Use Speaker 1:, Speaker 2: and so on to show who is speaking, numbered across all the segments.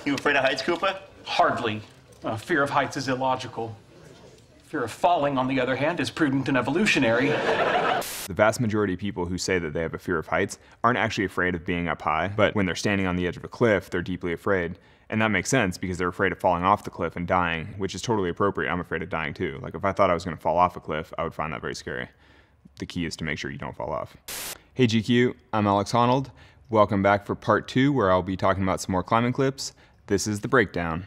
Speaker 1: You afraid of heights, Koopa?
Speaker 2: Hardly. Fear of heights is illogical. Fear of falling, on the other hand, is prudent and evolutionary.
Speaker 3: The vast majority of people who say that they have a fear of heights aren't actually afraid of being up high, but when they're standing on the edge of a cliff, they're deeply afraid. And that makes sense because they're afraid of falling off the cliff and dying, which is totally appropriate. I'm afraid of dying too. Like if I thought I was gonna fall off a cliff, I would find that very scary. The key is to make sure you don't fall off. Hey GQ, I'm Alex Honnold. Welcome back for part 2 where I'll be talking about some more climbing clips. This is the breakdown.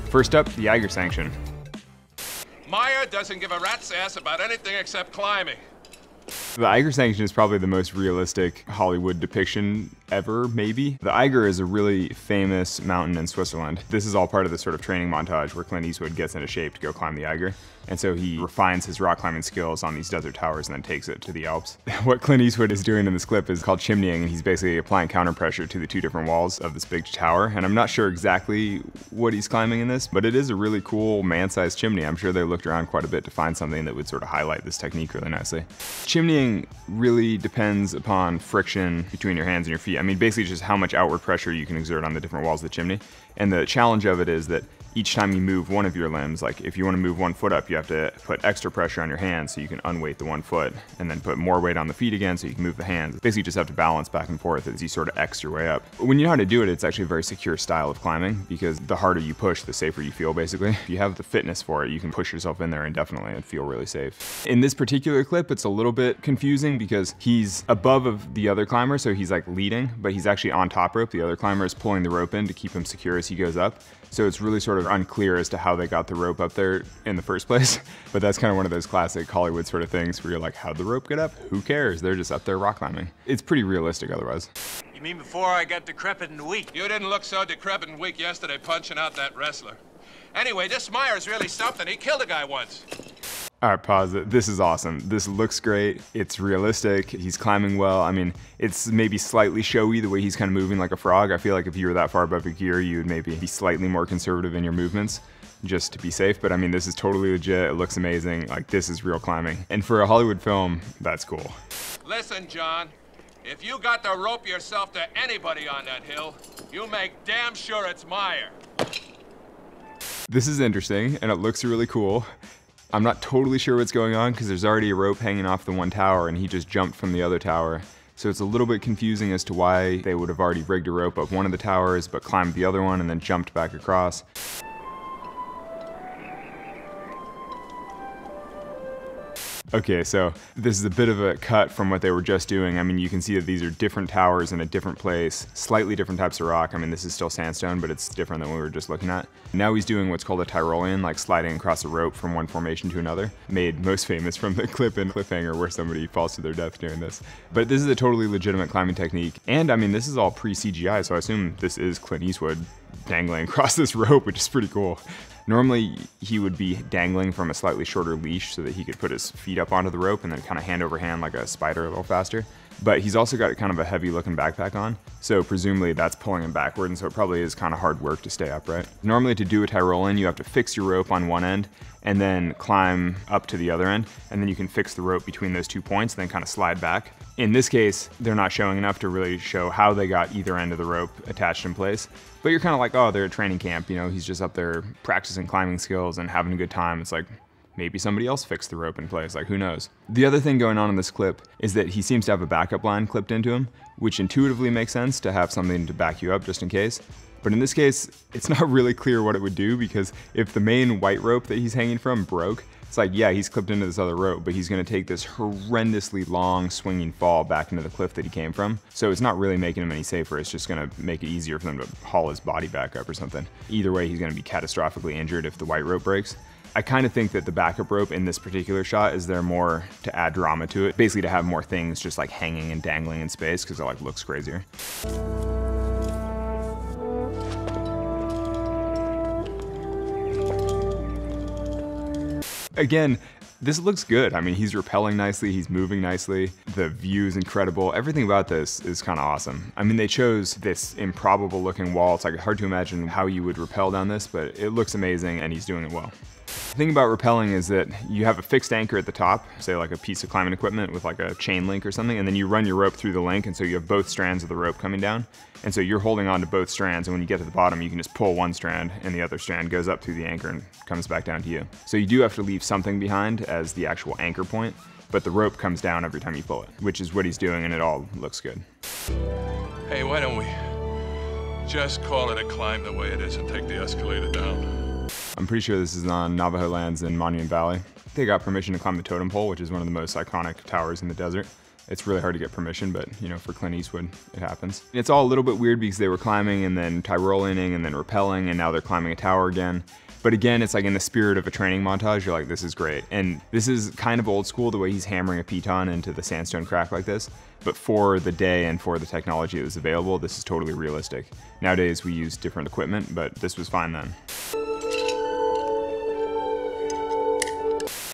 Speaker 3: First up, the Eiger Sanction.
Speaker 4: Meyer doesn't give a rat's ass about anything except climbing.
Speaker 3: The Eiger Sanction is probably the most realistic Hollywood depiction ever, maybe. The Eiger is a really famous mountain in Switzerland. This is all part of the sort of training montage where Clint Eastwood gets into shape to go climb the Eiger. And so he refines his rock climbing skills on these desert towers and then takes it to the Alps. What Clint Eastwood is doing in this clip is called chimneying, and he's basically applying counter pressure to the 2 different walls of this big tower. And I'm not sure exactly what he's climbing in this, but it is a really cool man-sized chimney. I'm sure they looked around quite a bit to find something that would sort of highlight this technique really nicely. Chimneying really depends upon friction between your hands and your feet. I mean, basically just how much outward pressure you can exert on the different walls of the chimney. And the challenge of it is that each time you move one of your limbs, like if you want to move one foot up, you have to put extra pressure on your hands so you can unweight the one foot, and then put more weight on the feet again so you can move the hands. Basically you just have to balance back and forth as you sort of X your way up. When you know how to do it, it's actually a very secure style of climbing because the harder you push, the safer you feel basically. If you have the fitness for it, you can push yourself in there indefinitely and feel really safe. In this particular clip, it's a little bit confusing because he's above of the other climber, so he's like leading, but he's actually on top rope. The other climber is pulling the rope in to keep him secure as he goes up. So it's really sort of unclear as to how they got the rope up there in the first place. But that's kind of one of those classic Hollywood sort of things where you're like, how'd the rope get up? Who cares? They're just up there rock climbing. It's pretty realistic otherwise.
Speaker 5: You mean before I got decrepit and weak?
Speaker 4: You didn't look so decrepit and weak yesterday punching out that wrestler. Anyway, this Meyer's really something. He killed a guy once.
Speaker 3: All right, pause it. This is awesome. This looks great. It's realistic. He's climbing well. I mean, it's maybe slightly showy the way he's kind of moving like a frog. I feel like if you were that far above your gear, you would maybe be slightly more conservative in your movements just to be safe. But I mean, this is totally legit. It looks amazing. Like, this is real climbing. And for a Hollywood film, that's cool.
Speaker 4: Listen, John, if you got to rope yourself to anybody on that hill, you make damn sure it's Meyer.
Speaker 3: This is interesting, and it looks really cool. I'm not totally sure what's going on because there's already a rope hanging off the one tower and he just jumped from the other tower. So it's a little bit confusing as to why they would have already rigged a rope up one of the towers but climbed the other one and then jumped back across. Okay, so this is a bit of a cut from what they were just doing. I mean, you can see that these are different towers in a different place, slightly different types of rock. I mean, this is still sandstone, but it's different than what we were just looking at. Now he's doing what's called a Tyrolean, like sliding across a rope from one formation to another, made most famous from the clip in Cliffhanger where somebody falls to their death doing this. But this is a totally legitimate climbing technique. And I mean, this is all pre-CGI, so I assume this is Clint Eastwood dangling across this rope, which is pretty cool. Normally, he would be dangling from a slightly shorter leash so that he could put his feet up onto the rope and then kind of hand over hand like a spider a little faster. But he's also got kind of a heavy looking backpack on, so presumably that's pulling him backward, and so it probably is kind of hard work to stay upright. Normally to do a Tyrolean, you have to fix your rope on one end and then climb up to the other end, and then you can fix the rope between those 2 points and then kind of slide back. In this case, they're not showing enough to really show how they got either end of the rope attached in place. But you're kind of like, oh, they're at training camp, you know, he's just up there practicing climbing skills and having a good time. It's like, maybe somebody else fixed the rope in place, like who knows. The other thing going on in this clip is that he seems to have a backup line clipped into him, which intuitively makes sense to have something to back you up just in case. But in this case, it's not really clear what it would do because if the main white rope that he's hanging from broke, it's like, yeah, he's clipped into this other rope, but he's gonna take this horrendously long swinging fall back into the cliff that he came from. So it's not really making him any safer, it's just gonna make it easier for them to haul his body back up or something. Either way, he's gonna be catastrophically injured if the white rope breaks. I kind of think that the backup rope in this particular shot is there more to add drama to it, basically to have more things just like hanging and dangling in space because it like looks crazier. Again, this looks good. I mean, he's rappelling nicely, he's moving nicely, the view is incredible. Everything about this is kind of awesome. I mean, they chose this improbable looking wall. It's like hard to imagine how you would rappel down this, but it looks amazing and he's doing it well. The thing about rappelling is that you have a fixed anchor at the top, say like a piece of climbing equipment with like a chain link or something, and then you run your rope through the link, and so you have both strands of the rope coming down. And so you're holding on to both strands, and when you get to the bottom, you can just pull one strand, and the other strand goes up through the anchor and comes back down to you. So you do have to leave something behind as the actual anchor point, but the rope comes down every time you pull it, which is what he's doing, and it all looks good.
Speaker 1: Hey, why don't we just call it a climb the way it is and take the escalator down?
Speaker 3: I'm pretty sure this is on Navajo lands in Monument Valley. They got permission to climb the totem pole, which is one of the most iconic towers in the desert. It's really hard to get permission, but you know, for Clint Eastwood, it happens. It's all a little bit weird because they were climbing and then Tyroleaning and then rappelling, and now they're climbing a tower again. But again, it's like in the spirit of a training montage, you're like, this is great. And this is kind of old school, the way he's hammering a piton into the sandstone crack like this. But for the day and for the technology that was available, this is totally realistic. Nowadays, we use different equipment, but this was fine then.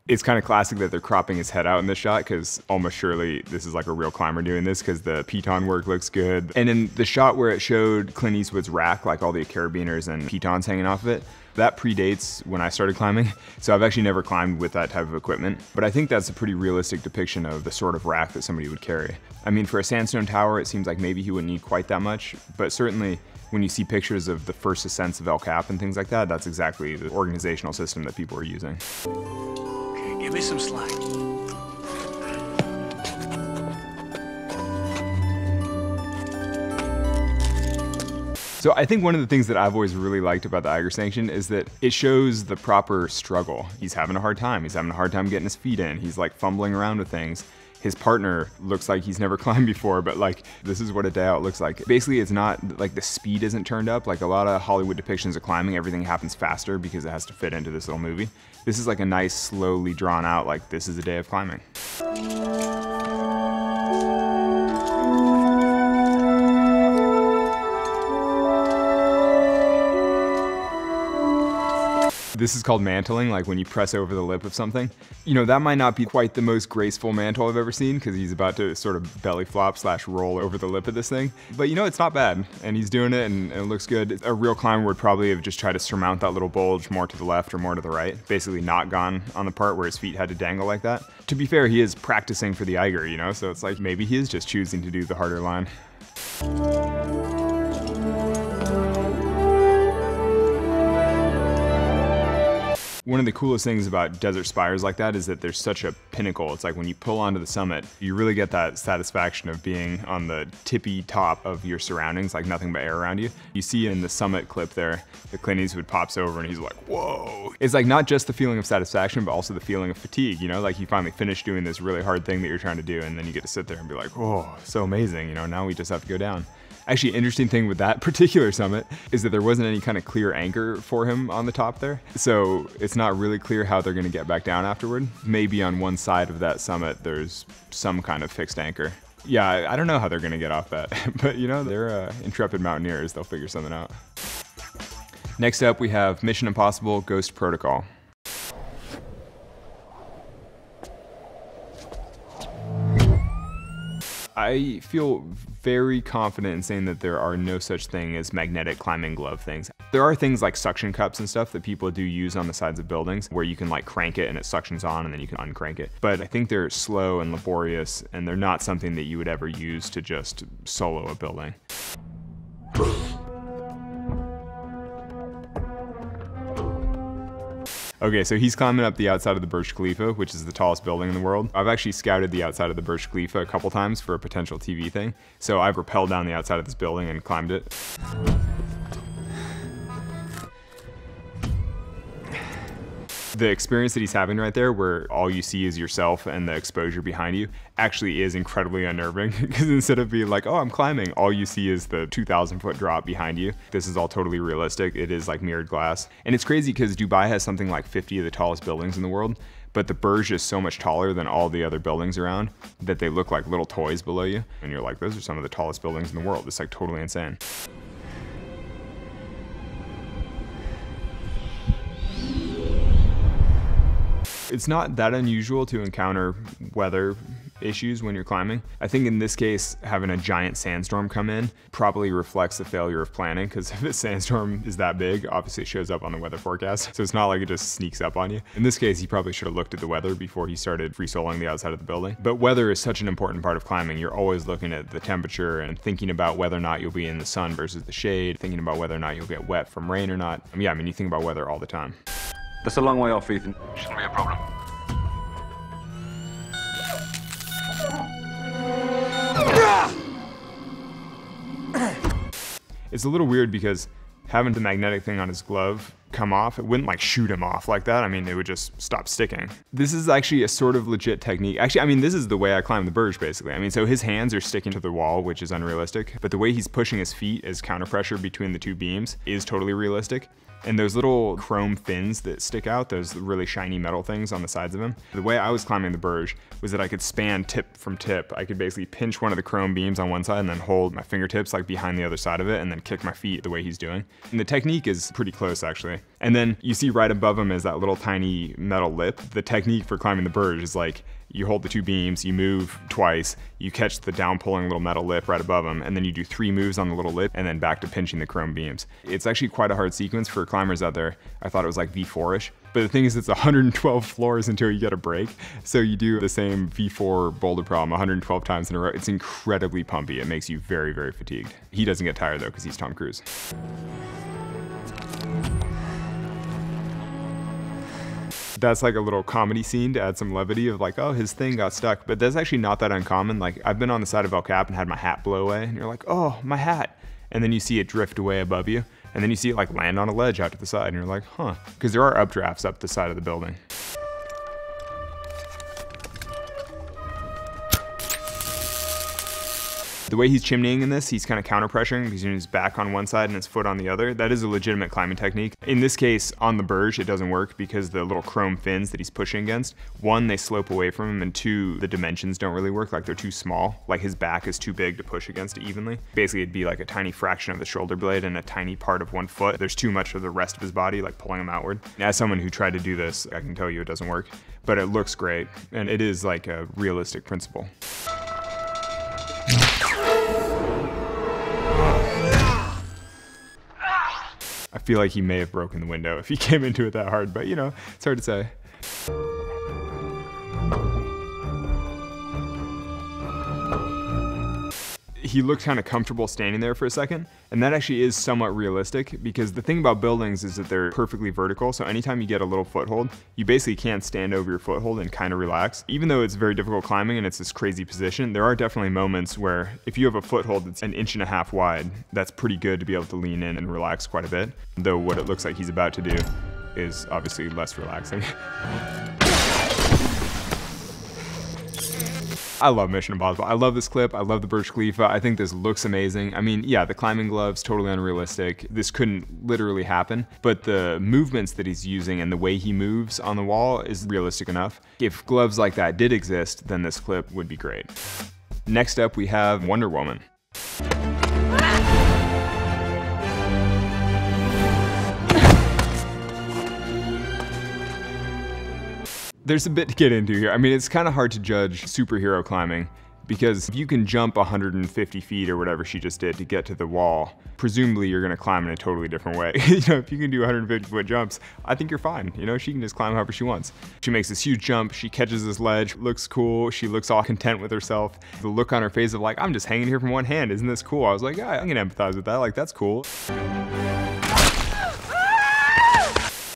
Speaker 3: It's kind of classic that they're cropping his head out in this shot, because almost surely this is like a real climber doing this, because the piton work looks good. And in the shot where it showed Clint Eastwood's rack, like all the carabiners and pitons hanging off of it, that predates when I started climbing, so I've actually never climbed with that type of equipment. But I think that's a pretty realistic depiction of the sort of rack that somebody would carry. I mean, for a sandstone tower, it seems like maybe he wouldn't need quite that much, but certainly when you see pictures of the first ascents of El Cap and things like that, that's exactly the organizational system that people are using.
Speaker 5: Okay, give me some slack.
Speaker 3: So I think one of the things that I've always really liked about the Eiger Sanction is that it shows the proper struggle. He's having a hard time. He's having a hard time getting his feet in. He's like fumbling around with things. His partner looks like he's never climbed before, but like, this is what a day out looks like. Basically, it's not like the speed isn't turned up. Like a lot of Hollywood depictions of climbing, everything happens faster because it has to fit into this little movie. This is like a nice, slowly drawn out, like this is a day of climbing. This is called mantling, like when you press over the lip of something. You know, that might not be quite the most graceful mantle I've ever seen, because he's about to sort of belly flop / roll over the lip of this thing. But you know, it's not bad, and he's doing it, and it looks good. A real climber would probably have just tried to surmount that little bulge more to the left or more to the right, basically not gone on the part where his feet had to dangle like that. To be fair, he is practicing for the Eiger, you know, so it's like maybe he is just choosing to do the harder line. One of the coolest things about desert spires like that is that there's such a pinnacle. It's like when you pull onto the summit, you really get that satisfaction of being on the tippy top of your surroundings, like nothing but air around you. You see in the summit clip there, the Clint Eastwood pops over and he's like, whoa. It's like not just the feeling of satisfaction, but also the feeling of fatigue, you know, like you finally finish doing this really hard thing that you're trying to do, and then you get to sit there and be like, oh, so amazing, you know, now we just have to go down. Actually, interesting thing with that particular summit is that there wasn't any kind of clear anchor for him on the top there. So it's not really clear how they're gonna get back down afterward. Maybe on one side of that summit, there's some kind of fixed anchor. Yeah, I don't know how they're gonna get off that, but you know, they're intrepid mountaineers. They'll figure something out. Next up, we have Mission Impossible Ghost Protocol. I feel very confident in saying that there are no such thing as magnetic climbing glove things. There are things like suction cups and stuff that people do use on the sides of buildings where you can like crank it and it suctions on and then you can uncrank it. But I think they're slow and laborious, and they're not something that you would ever use to just solo a building. Okay, so he's climbing up the outside of the Burj Khalifa, which is the tallest building in the world. I've actually scouted the outside of the Burj Khalifa a couple times for a potential TV thing. So I've rappelled down the outside of this building and climbed it. The experience that he's having right there, where all you see is yourself and the exposure behind you, actually is incredibly unnerving, because instead of being like, oh, I'm climbing, all you see is the 2,000-foot drop behind you. This is all totally realistic. It is like mirrored glass. And it's crazy because Dubai has something like 50 of the tallest buildings in the world, but the Burj is so much taller than all the other buildings around that they look like little toys below you. And you're like, those are some of the tallest buildings in the world. It's like totally insane. It's not that unusual to encounter weather issues when you're climbing. I think in this case, having a giant sandstorm come in probably reflects the failure of planning, because if a sandstorm is that big, obviously it shows up on the weather forecast. So it's not like it just sneaks up on you. In this case, he probably should have looked at the weather before he started free soloing the outside of the building. But weather is such an important part of climbing. You're always looking at the temperature and thinking about whether or not you'll be in the sun versus the shade, thinking about whether or not you'll get wet from rain or not. Yeah, I mean, you think about weather all the time.
Speaker 6: That's a long way off, Ethan.
Speaker 4: Shouldn't be a problem.
Speaker 3: It's a little weird because having the magnetic thing on his glove come off, it wouldn't like shoot him off like that. I mean, it would just stop sticking. This is actually a sort of legit technique. Actually, I mean, this is the way I climb the Burj, basically. I mean, so his hands are sticking to the wall, which is unrealistic, but the way he's pushing his feet as counter pressure between the two beams is totally realistic. And those little chrome fins that stick out, those really shiny metal things on the sides of him, the way I was climbing the Burj was that I could span tip from tip. I could basically pinch one of the chrome beams on one side and then hold my fingertips like behind the other side of it and then kick my feet the way he's doing. And the technique is pretty close, actually. And then you see right above him is that little tiny metal lip. The technique for climbing the Burj is like, you hold the two beams, you move twice, you catch the down pulling little metal lip right above them, and then you do 3 moves on the little lip and then back to pinching the chrome beams. It's actually quite a hard sequence for climbers out there. I thought it was like V4-ish. But the thing is, it's 112 floors until you get a break. So you do the same V4 boulder problem 112 times in a row. It's incredibly pumpy. It makes you very, very fatigued. He doesn't get tired though, because he's Tom Cruise. That's like a little comedy scene to add some levity of like, oh, his thing got stuck. But that's actually not that uncommon. Like, I've been on the side of El Cap and had my hat blow away, and you're like, oh, my hat. And then you see it drift away above you, and then you see it like land on a ledge out to the side, and you're like, huh. Because there are updrafts up the side of the building. The way he's chimneying in this, he's kind of counter pressuring because he's using his back on one side and his foot on the other. That is a legitimate climbing technique. In this case, on the Burj, it doesn't work because the little chrome fins that he's pushing against, 1, they slope away from him, and 2, the dimensions don't really work. Like, they're too small. Like, his back is too big to push against evenly. Basically, it'd be like a tiny fraction of the shoulder blade and a tiny part of one foot. There's too much of the rest of his body, like pulling him outward. As someone who tried to do this, I can tell you it doesn't work, but it looks great, and it is like a realistic principle. I feel like he may have broken the window if he came into it that hard, but you know, it's hard to say. He looked kind of comfortable standing there for a second, and that actually is somewhat realistic because the thing about buildings is that they're perfectly vertical, so anytime you get a little foothold, you basically can't stand over your foothold and kind of relax. Even though it's very difficult climbing and it's this crazy position, there are definitely moments where if you have a foothold that's 1.5 inches wide, that's pretty good to be able to lean in and relax quite a bit, though what it looks like he's about to do is obviously less relaxing. I love Mission Impossible. I love this clip. I love the Burj Khalifa. I think this looks amazing. I mean, yeah, the climbing gloves, totally unrealistic. This couldn't literally happen, but the movements that he's using and the way he moves on the wall is realistic enough. If gloves like that did exist, then this clip would be great. Next up, we have Wonder Woman. There's a bit to get into here. I mean, it's kind of hard to judge superhero climbing because if you can jump 150 feet or whatever she just did to get to the wall, presumably you're gonna climb in a totally different way. You know, if you can do 150-foot jumps, I think you're fine. You know, she can just climb however she wants. She makes this huge jump, she catches this ledge, looks cool, she looks all content with herself. The look on her face of like, I'm just hanging here from one hand, isn't this cool? I was like, yeah, I can empathize with that, like, that's cool.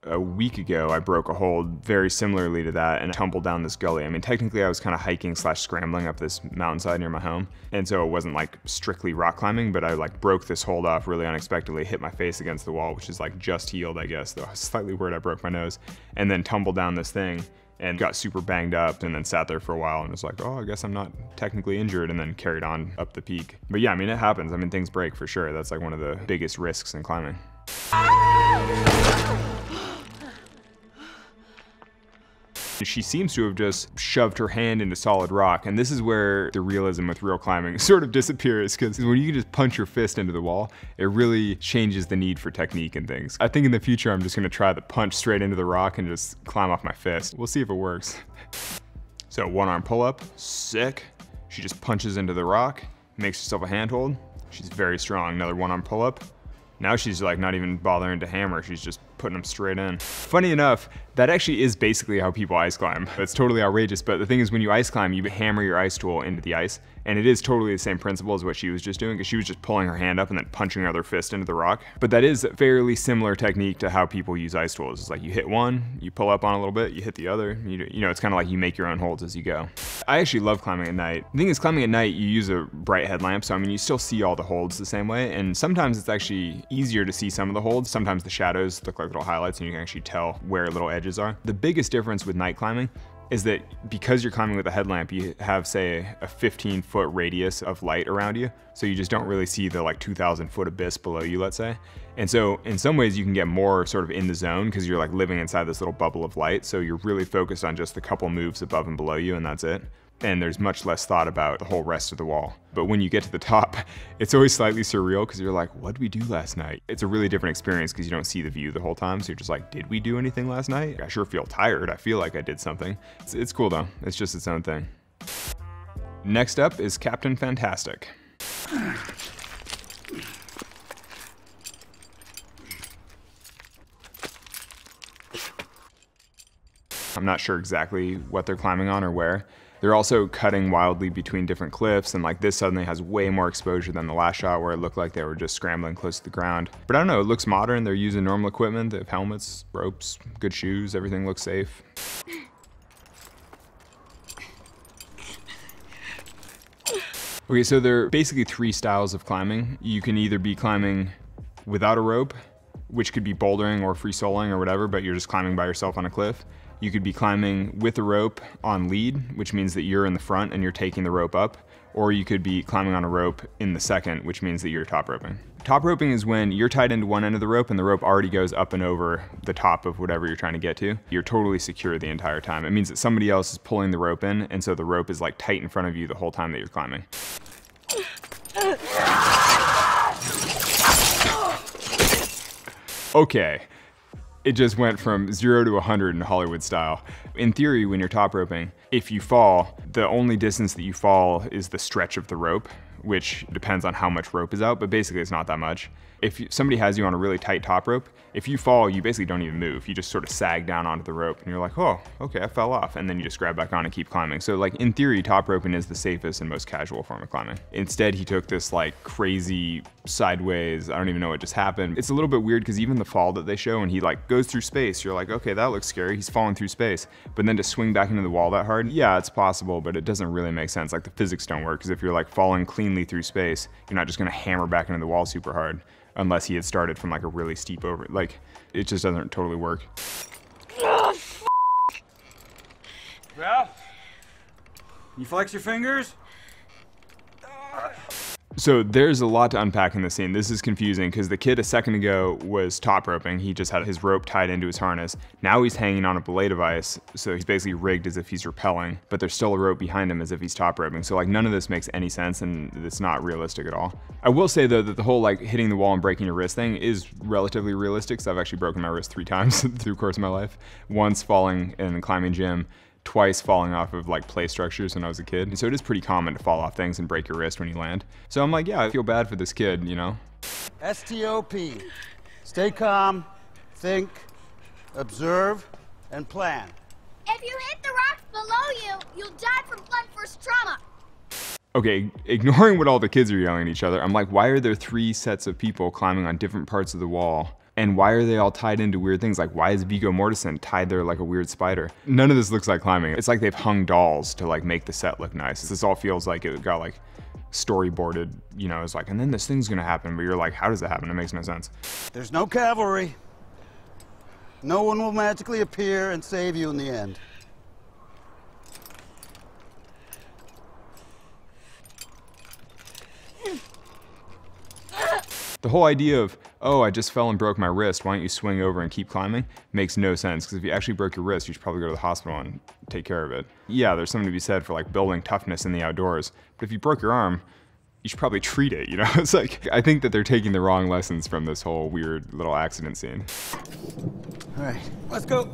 Speaker 3: A week ago, I broke a hold very similarly to that and tumbled down this gully. I mean, technically I was kind of hiking / scrambling up this mountainside near my home. And so it wasn't like strictly rock climbing, but I like broke this hold off really unexpectedly, hit my face against the wall, which is like just healed, I guess, though I was slightly worried I broke my nose, and then tumbled down this thing and got super banged up and then sat there for a while and was like, oh, I guess I'm not technically injured, and then carried on up the peak. But yeah, I mean, it happens. I mean, things break for sure. That's like one of the biggest risks in climbing. She seems to have just shoved her hand into solid rock, and this is where the realism with real climbing sort of disappears, because when you can just punch your fist into the wall, it really changes the need for technique and things. I think in the future I'm just gonna try the punch straight into the rock and just climb off my fist. We'll see if it works. So one arm pull up, sick. She just punches into the rock, makes herself a handhold. She's very strong. Another one arm pull up. Now she's like not even bothering to hammer, she's just putting them straight in. Funny enough, that actually is basically how people ice climb. It's totally outrageous, but the thing is when you ice climb, you hammer your ice tool into the ice, and it is totally the same principle as what she was just doing, because she was just pulling her hand up and then punching her other fist into the rock. But that is a fairly similar technique to how people use ice tools. It's like you hit one, you pull up on a little bit, you hit the other, you know, it's kind of like you make your own holds as you go. I actually love climbing at night. The thing is, climbing at night, you use a bright headlamp, so I mean, you still see all the holds the same way, and sometimes it's actually easier to see some of the holds. Sometimes the shadows look like little highlights and you can actually tell where little edges are. The biggest difference with night climbing is that because you're climbing with a headlamp, you have, say, a 15-foot radius of light around you, so you just don't really see the like 2,000-foot abyss below you, let's say. And so in some ways you can get more sort of in the zone because you're like living inside this little bubble of light, so you're really focused on just the couple moves above and below you, and that's it. And there's much less thought about the whole rest of the wall. But when you get to the top, it's always slightly surreal because you're like, what did we do last night? It's a really different experience because you don't see the view the whole time. So you're just like, did we do anything last night? I sure feel tired. I feel like I did something. It's cool though. It's just its own thing. Next up is Captain Fantastic. I'm not sure exactly what they're climbing on or where. They're also cutting wildly between different cliffs, and like this suddenly has way more exposure than the last shot where it looked like they were just scrambling close to the ground. But I don't know, it looks modern. They're using normal equipment. They have helmets, ropes, good shoes, everything looks safe. Okay, so there are basically three styles of climbing. You can either be climbing without a rope, which could be bouldering or free soloing or whatever, but you're just climbing by yourself on a cliff. You could be climbing with a rope on lead, which means that you're in the front and you're taking the rope up, or you could be climbing on a rope in the second, which means that you're top roping. Top roping is when you're tied into one end of the rope and the rope already goes up and over the top of whatever you're trying to get to. You're totally secure the entire time. It means that somebody else is pulling the rope in, and so the rope is like tight in front of you the whole time that you're climbing. Okay. It just went from 0 to 100 in Hollywood style. In theory, when you're top roping, if you fall, the only distance that you fall is the stretch of the rope, which depends on how much rope is out, but basically it's not that much. If somebody has you on a really tight top rope, if you fall, you basically don't even move. You just sort of sag down onto the rope and you're like, oh, okay, I fell off. And then you just grab back on and keep climbing. So like in theory, top roping is the safest and most casual form of climbing. Instead, he took this like crazy sideways, I don't even know what just happened. It's a little bit weird because even the fall that they show and he like goes through space, you're like, okay, that looks scary. He's falling through space. But then to swing back into the wall that hard, yeah, it's possible, but it doesn't really make sense. Like the physics don't work because if you're like falling cleanly through space, you're not just gonna hammer back into the wall super hard. Unless he had started from like a really steep over, like it just doesn't totally work.
Speaker 5: Ralph, you flex your fingers?
Speaker 3: So there's a lot to unpack in this scene. This is confusing because the kid a second ago was top roping. He just had his rope tied into his harness. Now he's hanging on a belay device, so he's basically rigged as if he's rappelling, but there's still a rope behind him as if he's top roping. So like none of this makes any sense and it's not realistic at all. I will say though that the whole like hitting the wall and breaking your wrist thing is relatively realistic because I've actually broken my wrist 3 times through the course of my life. Once falling in a climbing gym, twice falling off of like play structures when I was a kid. So it is pretty common to fall off things and break your wrist when you land. So I'm like, yeah, I feel bad for this kid, you know?
Speaker 5: STOP. Stay calm, think, observe, and plan.
Speaker 7: If you hit the rocks below you, you'll die from blunt force trauma.
Speaker 3: Okay, ignoring what all the kids are yelling at each other, I'm like, why are there 3 sets of people climbing on different parts of the wall? And why are they all tied into weird things? Like, why is Viggo Mortensen tied there like a weird spider? None of this looks like climbing. It's like they've hung dolls to like make the set look nice. This all feels like it got like storyboarded, you know, it's like, and then this thing's gonna happen, but you're like, how does that happen? It makes no sense.
Speaker 5: There's no cavalry. No one will magically appear and save you in the end.
Speaker 3: The whole idea of, oh, I just fell and broke my wrist, why don't you swing over and keep climbing, makes no sense, because if you actually broke your wrist, you should probably go to the hospital and take care of it. Yeah, there's something to be said for like building toughness in the outdoors, but if you broke your arm, you should probably treat it, you know? It's like, I think that they're taking the wrong lessons from this whole weird little accident scene.
Speaker 5: All right, let's go.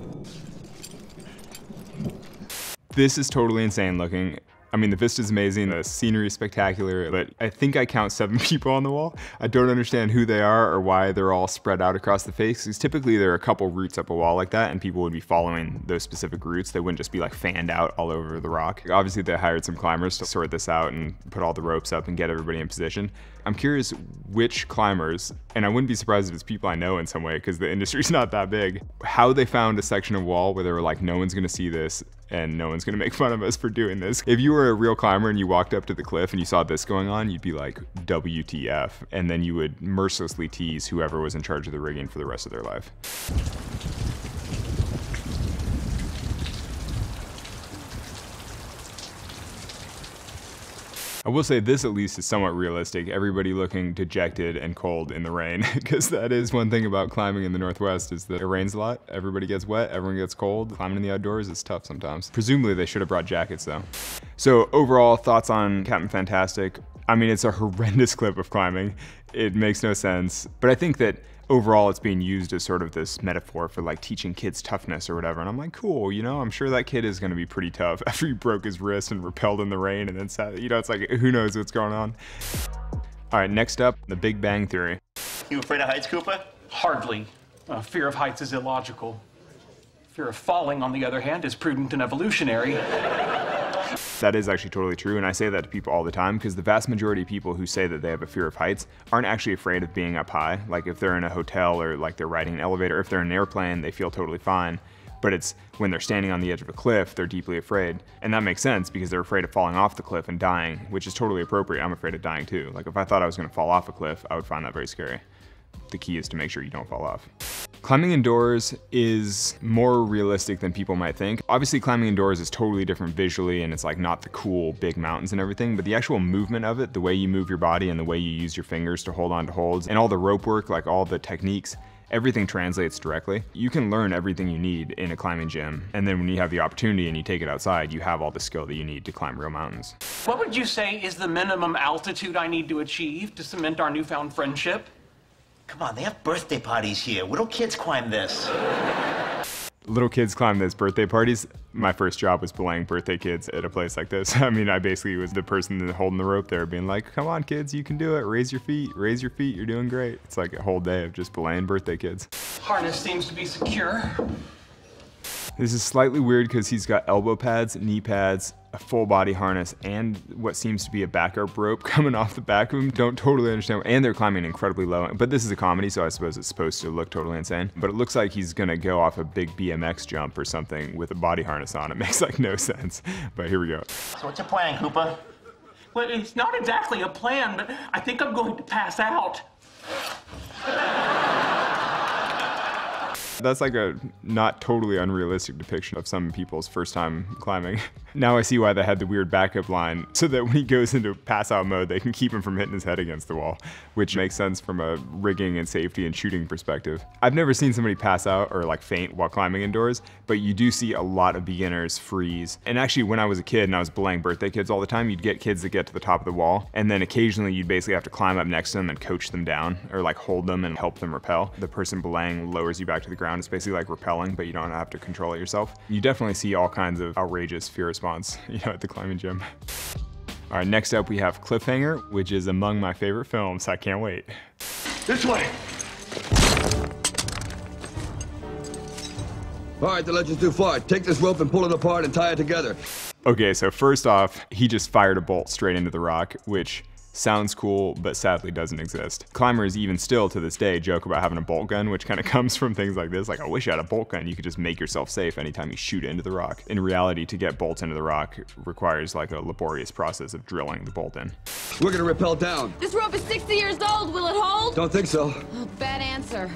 Speaker 3: This is totally insane looking. I mean, the vista's amazing, the scenery is spectacular, but I think I count 7 people on the wall. I don't understand who they are or why they're all spread out across the face, because typically there are a couple routes up a wall like that, and people would be following those specific routes. They wouldn't just be like fanned out all over the rock. Obviously, they hired some climbers to sort this out and put all the ropes up and get everybody in position. I'm curious which climbers, and I wouldn't be surprised if it's people I know in some way, because the industry's not that big, how they found a section of wall where they were like, no one's gonna see this, and no one's gonna make fun of us for doing this. If you were a real climber and you walked up to the cliff and you saw this going on, you'd be like, WTF, and then you would mercilessly tease whoever was in charge of the rigging for the rest of their life. I will say this at least is somewhat realistic, everybody looking dejected and cold in the rain, because that is one thing about climbing in the Northwest is that it rains a lot, everybody gets wet, everyone gets cold. Climbing in the outdoors is tough sometimes. Presumably they should have brought jackets though. So overall, thoughts on Captain Fantastic? I mean, it's a horrendous clip of climbing. It makes no sense, but I think that overall it's being used as sort of this metaphor for like teaching kids toughness or whatever, and I'm like, cool, you know, I'm sure that kid is gonna be pretty tough after he broke his wrist and rappelled in the rain and then sat, you know, it's like, who knows what's going on. All right, next up, The Big Bang Theory.
Speaker 8: You afraid of heights, Cooper?
Speaker 2: Hardly. Fear of heights is illogical. Fear of falling, on the other hand, is prudent and evolutionary.
Speaker 3: That is actually totally true, and I say that to people all the time, because the vast majority of people who say that they have a fear of heights aren't actually afraid of being up high. Like if they're in a hotel or like they're riding an elevator, if they're in an airplane, they feel totally fine. But it's when they're standing on the edge of a cliff, they're deeply afraid. And that makes sense because they're afraid of falling off the cliff and dying, which is totally appropriate. I'm afraid of dying too. Like if I thought I was gonna fall off a cliff, I would find that very scary. The key is to make sure you don't fall off. Climbing indoors is more realistic than people might think. Obviously climbing indoors is totally different visually and it's like not the cool big mountains and everything, but the actual movement of it, the way you move your body and the way you use your fingers to hold on to holds and all the rope work, like all the techniques, everything translates directly. You can learn everything you need in a climbing gym, and then when you have the opportunity and you take it outside, you have all the skill that you need to climb real mountains.
Speaker 2: What would you say is the minimum altitude I need to achieve to cement our newfound friendship?
Speaker 8: Come on, they have birthday parties here. Little kids climb this.
Speaker 3: Little kids climb those birthday parties. My first job was belaying birthday kids at a place like this. I mean, I basically was the person holding the rope there being like, come on kids, you can do it. Raise your feet, you're doing great. It's like a whole day of just belaying birthday kids.
Speaker 2: Harness seems to be secure.
Speaker 3: This is slightly weird because he's got elbow pads, knee pads, a full body harness, and what seems to be a backup rope coming off the back of him. Don't totally understand. And they're climbing incredibly low. But this is a comedy, so I suppose it's supposed to look totally insane. But it looks like he's gonna go off a big BMX jump or something with a body harness on. It makes like no sense. But here we go.
Speaker 8: So what's your plan, Cooper?
Speaker 2: Well, it's not exactly a plan, but I think I'm going to pass out.
Speaker 3: That's like a not totally unrealistic depiction of some people's first time climbing. Now I see why they had the weird backup line, so that when he goes into pass out mode, they can keep him from hitting his head against the wall, which makes sense from a rigging and safety and shooting perspective. I've never seen somebody pass out or like faint while climbing indoors, but you do see a lot of beginners freeze. And actually when I was a kid and I was belaying birthday kids all the time, you'd get kids that get to the top of the wall, and then occasionally you'd basically have to climb up next to them and coach them down, or like hold them and help them rappel. The person belaying lowers you back to the ground. It's basically like rappelling, but you don't have to control it yourself. You definitely see all kinds of outrageous fear response, you know, at the climbing gym. All right, next up we have Cliffhanger, which is among my favorite films. I can't wait.
Speaker 9: This way. All right, then let's just do far. Take this rope and pull it apart and tie it together.
Speaker 3: Okay, so first off, he just fired a bolt straight into the rock, which sounds cool, but sadly doesn't exist. Climbers even still to this day joke about having a bolt gun, which kind of comes from things like this. Like, I wish I had a bolt gun. You could just make yourself safe anytime you shoot into the rock. In reality, to get bolts into the rock requires like a laborious process of drilling the bolt in.
Speaker 9: We're gonna rappel down.
Speaker 7: This rope is 60 years old. Will it hold?
Speaker 9: Don't think so.
Speaker 7: Oh, bad answer.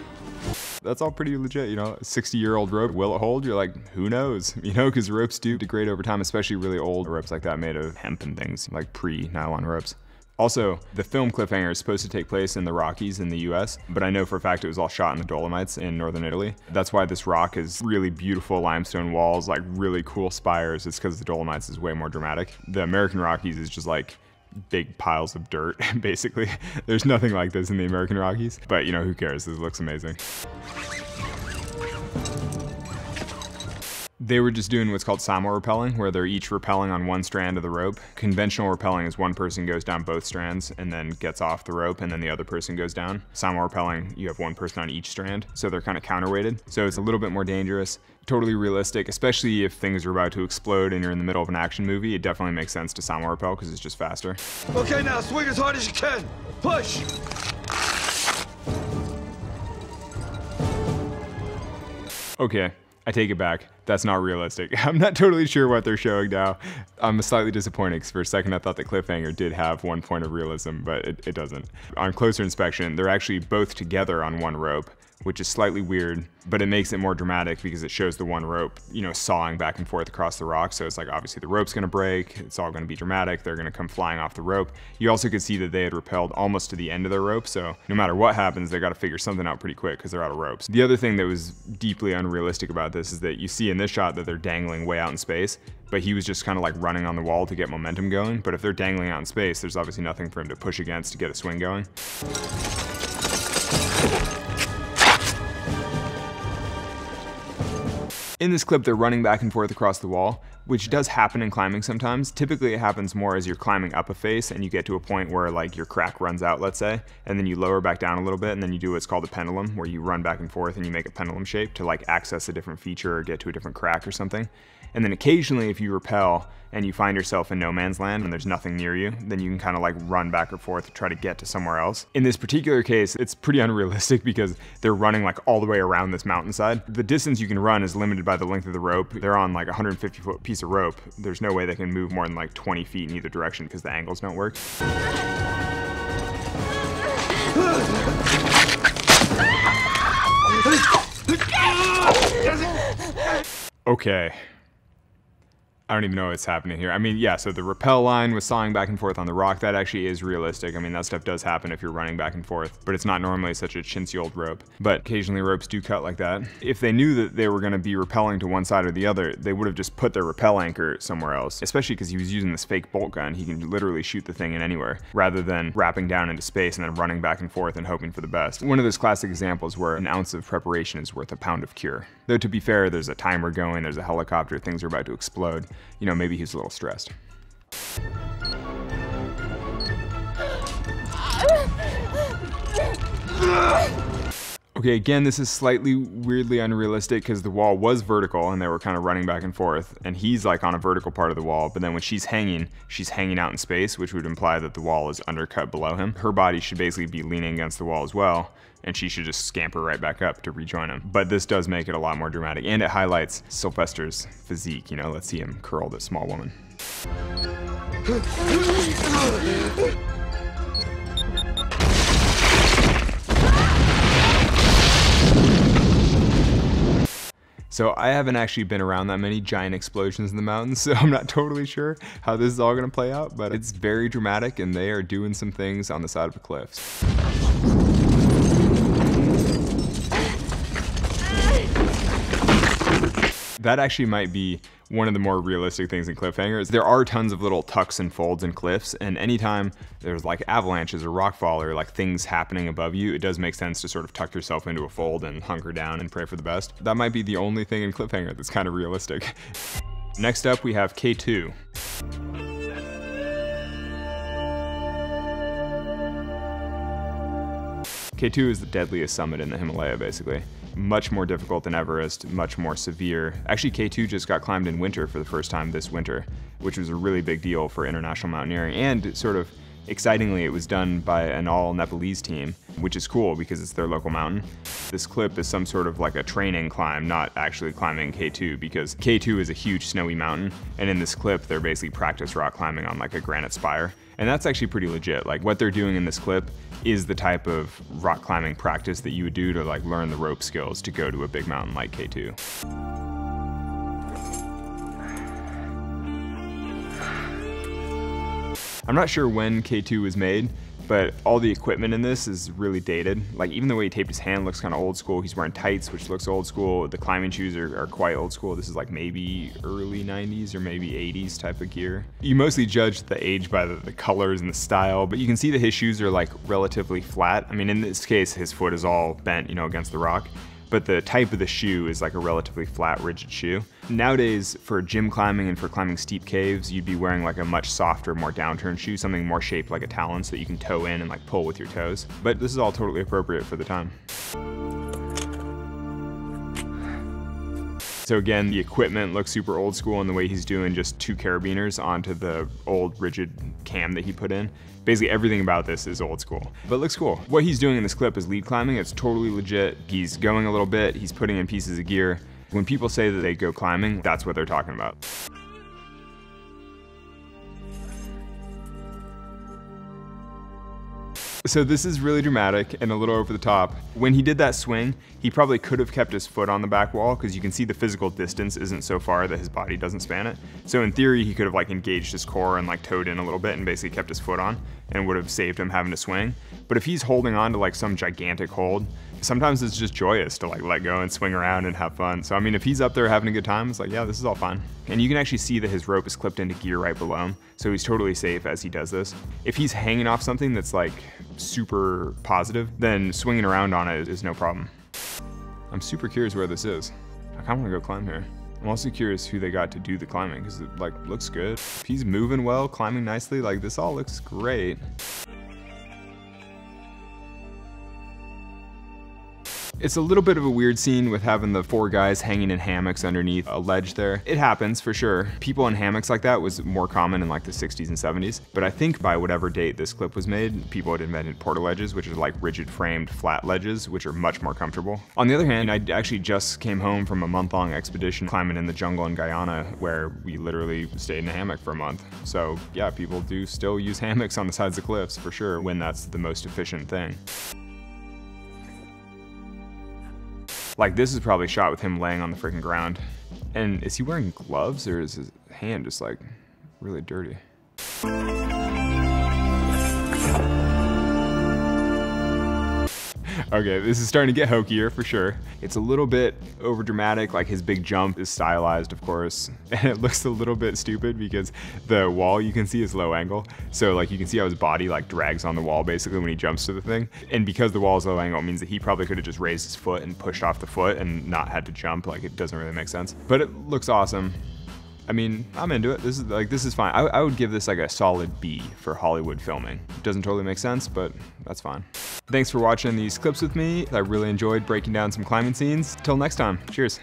Speaker 3: That's all pretty legit, you know, a 60-year-old rope, will it hold? You're like, who knows? You know, because ropes do degrade over time, especially really old ropes like that made of hemp and things, like pre-nylon ropes. Also, the film Cliffhanger is supposed to take place in the Rockies in the US, but I know for a fact it was all shot in the Dolomites in northern Italy. That's why this rock is really beautiful limestone walls, like really cool spires. It's because the Dolomites is way more dramatic. The American Rockies is just like big piles of dirt, basically. There's nothing like this in the American Rockies, but you know, who cares? This looks amazing. They were just doing what's called simul-rappelling, where they're each rappelling on one strand of the rope. Conventional rappelling is one person goes down both strands and then gets off the rope, and then the other person goes down. Simul-rappelling, you have one person on each strand, so they're kind of counterweighted. So it's a little bit more dangerous, totally realistic, especially if things are about to explode and you're in the middle of an action movie. It definitely makes sense to simul-rappel because it's just faster.
Speaker 9: Okay, now swing as hard as you can. Push.
Speaker 3: Okay, I take it back. That's not realistic. I'm not totally sure what they're showing now. I'm slightly disappointed because for a second I thought the cliffhanger did have one point of realism, but it doesn't. On closer inspection, they're actually both together on one rope, which is slightly weird, but it makes it more dramatic because it shows the one rope, you know, sawing back and forth across the rock. So it's like, obviously the rope's gonna break, it's all gonna be dramatic, they're gonna come flying off the rope. You also could see that they had rappelled almost to the end of their rope, so no matter what happens, they gotta figure something out pretty quick because they're out of ropes. The other thing that was deeply unrealistic about this is that you see in this shot that they're dangling way out in space, but he was just kind of like running on the wall to get momentum going. But if they're dangling out in space, there's obviously nothing for him to push against to get a swing going. In this clip, they're running back and forth across the wall, which does happen in climbing sometimes. Typically, it happens more as you're climbing up a face and you get to a point where like your crack runs out, let's say, and then you lower back down a little bit and then you do what's called a pendulum, where you run back and forth and you make a pendulum shape to like access a different feature or get to a different crack or something. And then occasionally, if you rappel and you find yourself in no man's land and there's nothing near you, then you can kind of like run back and forth to try to get to somewhere else. In this particular case, it's pretty unrealistic because they're running like all the way around this mountainside. The distance you can run is limited by the length of the rope. They're on like a 150-foot piece of rope. There's no way they can move more than like 20 feet in either direction because the angles don't work. Okay. I don't even know what's happening here. I mean, yeah, so the rappel line was sawing back and forth on the rock. That actually is realistic. I mean, that stuff does happen if you're running back and forth, but it's not normally such a chintzy old rope. But occasionally ropes do cut like that. If they knew that they were gonna be rappelling to one side or the other, they would have just put their rappel anchor somewhere else, especially because he was using this fake bolt gun. He can literally shoot the thing in anywhere, rather than wrapping down into space and then running back and forth and hoping for the best. One of those classic examples where an ounce of preparation is worth a pound of cure. Though to be fair, there's a timer going, there's a helicopter, things are about to explode. You know, maybe he's a little stressed. Okay, again, this is slightly weirdly unrealistic because the wall was vertical and they were kind of running back and forth, and he's like on a vertical part of the wall, but then when she's hanging out in space, which would imply that the wall is undercut below him. Her body should basically be leaning against the wall as well, and she should just scamper right back up to rejoin him. But this does make it a lot more dramatic, and it highlights Sylvester's physique. You know, let's see him curl this small woman. So I haven't actually been around that many giant explosions in the mountains, so I'm not totally sure how this is all gonna play out, but it's very dramatic and they are doing some things on the side of the cliffs. That actually might be one of the more realistic things in cliffhangers. There are tons of little tucks and folds in cliffs, and anytime there's like avalanches or rockfall or like things happening above you, it does make sense to sort of tuck yourself into a fold and hunker down and pray for the best. That might be the only thing in cliffhanger that's kind of realistic. Next up, we have K2. K2 is the deadliest summit in the Himalaya, basically. Much more difficult than Everest, much more severe. Actually, K2 just got climbed in winter for the first time this winter, which was a really big deal for international mountaineering. And sort of excitingly, it was done by an all Nepalese team, which is cool because it's their local mountain. This clip is some sort of like a training climb, not actually climbing K2, because K2 is a huge snowy mountain, and in this clip, they're basically practice rock climbing on like a granite spire. And that's actually pretty legit. Like what they're doing in this clip is the type of rock climbing practice that you would do to like learn the rope skills to go to a big mountain like K2. I'm not sure when K2 was made, but all the equipment in this is really dated. Like even the way he taped his hand looks kind of old school. He's wearing tights, which looks old school. The climbing shoes are quite old school. This is like maybe early 90s or maybe 80s type of gear. You mostly judge the age by the colors and the style, but you can see that his shoes are like relatively flat. I mean, in this case, his foot is all bent, you know, against the rock. but the type of the shoe is like a relatively flat, rigid shoe. Nowadays, for gym climbing and for climbing steep caves, you'd be wearing like a much softer, more downturned shoe, something more shaped like a talon so that you can toe in and like pull with your toes. But this is all totally appropriate for the time. So again, the equipment looks super old school in the way he's doing just 2 carabiners onto the old rigid cam that he put in. Basically everything about this is old school, but it looks cool. What he's doing in this clip is lead climbing. It's totally legit. He's going a little bit, he's putting in pieces of gear. When people say that they go climbing, that's what they're talking about. So this is really dramatic and a little over the top. When he did that swing, he probably could have kept his foot on the back wall because you can see the physical distance isn't so far that his body doesn't span it. So in theory, he could have like engaged his core and like toed in a little bit and basically kept his foot on and would have saved him having to swing. But if he's holding on to like some gigantic hold, sometimes it's just joyous to like let go and swing around and have fun. So I mean, if he's up there having a good time, it's like, yeah, this is all fine. And you can actually see that his rope is clipped into gear right below him. So he's totally safe as he does this. If he's hanging off something that's like super positive, then swinging around on it is no problem. I'm super curious where this is. I kind of want to go climb here. I'm also curious who they got to do the climbing because it like looks good. If he's moving well, climbing nicely, like this all looks great. It's a little bit of a weird scene with having the 4 guys hanging in hammocks underneath a ledge there. It happens for sure. People in hammocks like that was more common in like the 60s and 70s, but I think by whatever date this clip was made, people had invented portaledges, which are like rigid framed flat ledges, which are much more comfortable. On the other hand, I actually just came home from a month-long expedition climbing in the jungle in Guyana, where we literally stayed in a hammock for a month. So yeah, people do still use hammocks on the sides of cliffs for sure when that's the most efficient thing. Like this is probably shot with him laying on the freaking ground. And is he wearing gloves or is his hand just like really dirty? Okay, this is starting to get hokier for sure. It's a little bit over dramatic, like his big jump is stylized, of course. And it looks a little bit stupid because the wall you can see is low angle. So like you can see how his body like drags on the wall basically when he jumps to the thing. And because the wall is low angle, it means that he probably could have just raised his foot and pushed off the foot and not had to jump. Like it doesn't really make sense, but it looks awesome. I mean, I'm into it. This is fine. I would give this like a solid B for Hollywood filming. It doesn't totally make sense, but that's fine. Thanks for watching these clips with me. I really enjoyed breaking down some climbing scenes. Till next time, cheers.